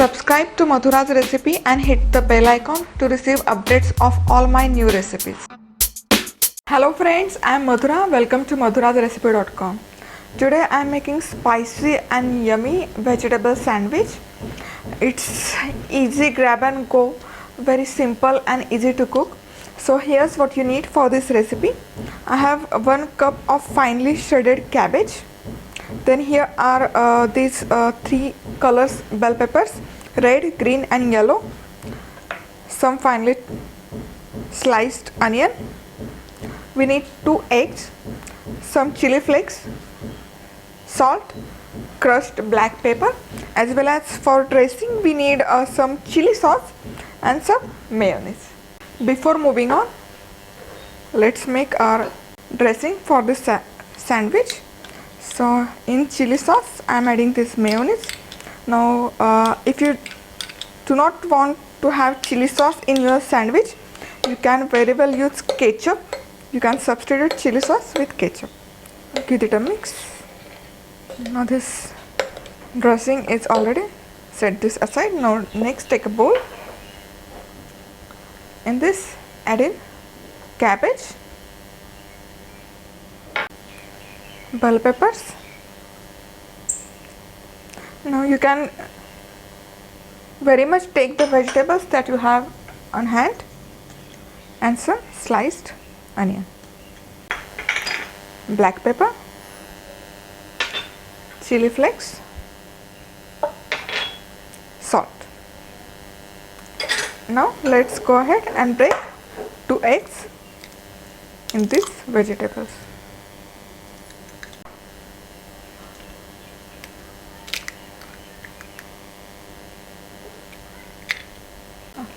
Subscribe to Madhura's Recipe and hit the bell icon to receive updates of all my new recipes. Hello friends, I am Madhura. Welcome to MadhurasRecipe.com. Today I am making spicy and yummy vegetable sandwich. It's easy grab and go, very simple and easy to cook. So here's what you need for this recipe. I have 1 cup of finely shredded cabbage. Then here are these 3 colors bell peppers, red, green and yellow. Some finely sliced onion. We need 2 eggs, some chili flakes, salt, crushed black pepper, as well as for dressing we need some chili sauce and some mayonnaise. Before moving on, let's make our dressing for this sandwich. So in chili sauce I am adding this mayonnaise. Now if you do not want to have chili sauce in your sandwich, you can very well use ketchup. You can substitute chili sauce with ketchup. Give it a mix. Now this dressing is already set this aside. Now next take a bowl. In this add in cabbage, bell peppers. Now you can very much take the vegetables that you have on hand and some sliced onion, black pepper, chili flakes, salt. Now let's go ahead and break 2 eggs in these vegetables.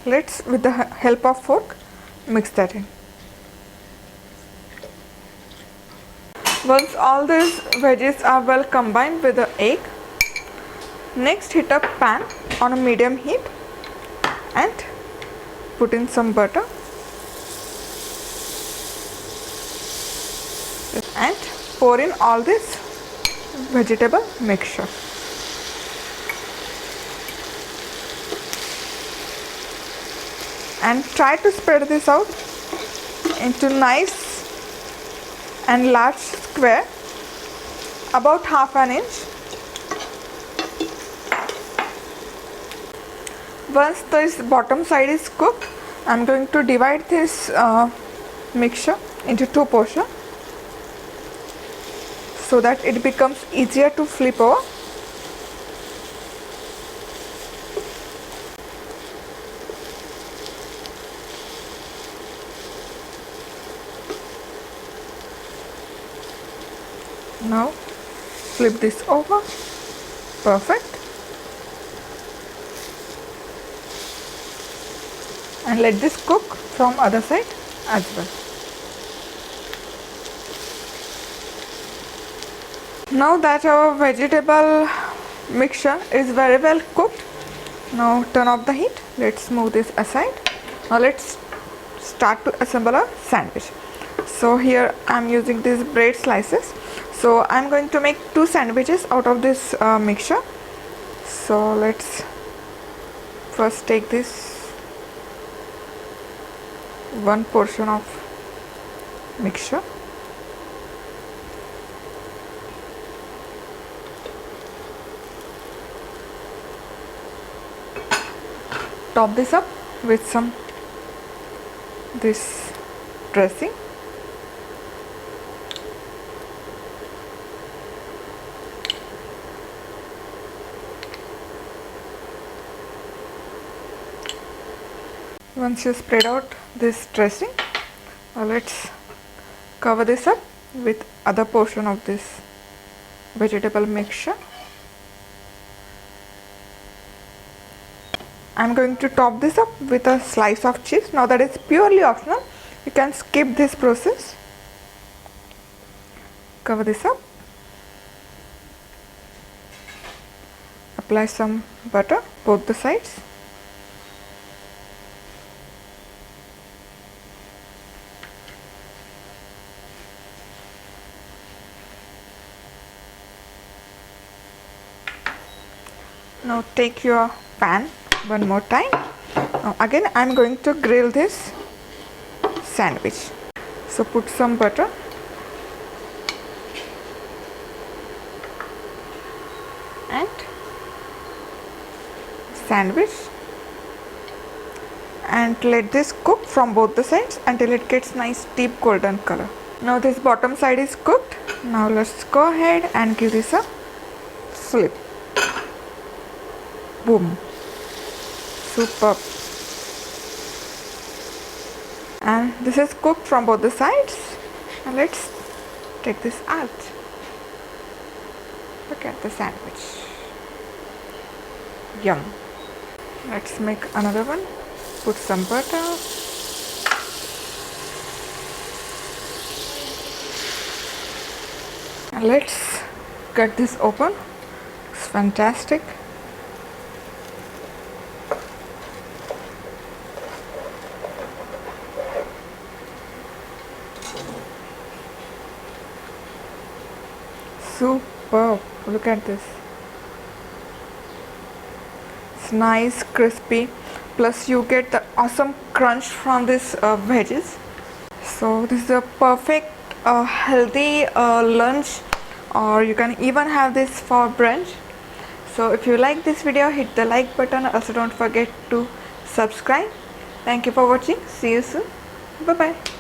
Let's, with the help of fork, mix that in. Once all these veggies are well combined with the egg, next heat up pan on a medium heat and put in some butter and pour in all this vegetable mixture. And try to spread this out into nice and large square, about half an inch. Once this bottom side is cooked, I am going to divide this mixture into 2 portions so that it becomes easier to flip over. Now flip this over. Perfect. And let this cook from other side as well. Now that our vegetable mixture is very well cooked, now turn off the heat. Let's move this aside. Now let's start to assemble a sandwich. So here I am using these bread slices. So I am going to make 2 sandwiches out of this mixture. So let's first take this 1 portion of mixture. Top this up with some this dressing. Once you spread out this dressing, let's cover this up with other portion of this vegetable mixture. I am going to top this up with a slice of cheese. Now that is purely optional. You can skip this process. Cover this up. Apply some butter both the sides. Now take your pan one more time. Now again I'm going to grill this sandwich. So put some butter and sandwich and let this cook from both the sides until it gets nice deep golden color. Now this bottom side is cooked. Now let's go ahead and give this a flip. Boom. Superb. And this is cooked from both the sides. Now let's take this out. Look at the sandwich. Yum. Let's make another one. Put some butter. And let's cut this open. It's fantastic. Superb. Look at this. It's nice, crispy. Plus you get the awesome crunch from this veggies. So this is a perfect healthy lunch, or you can even have this for brunch. So if you like this video, hit the like button. Also don't forget to subscribe. Thank you for watching. See you soon. Bye bye.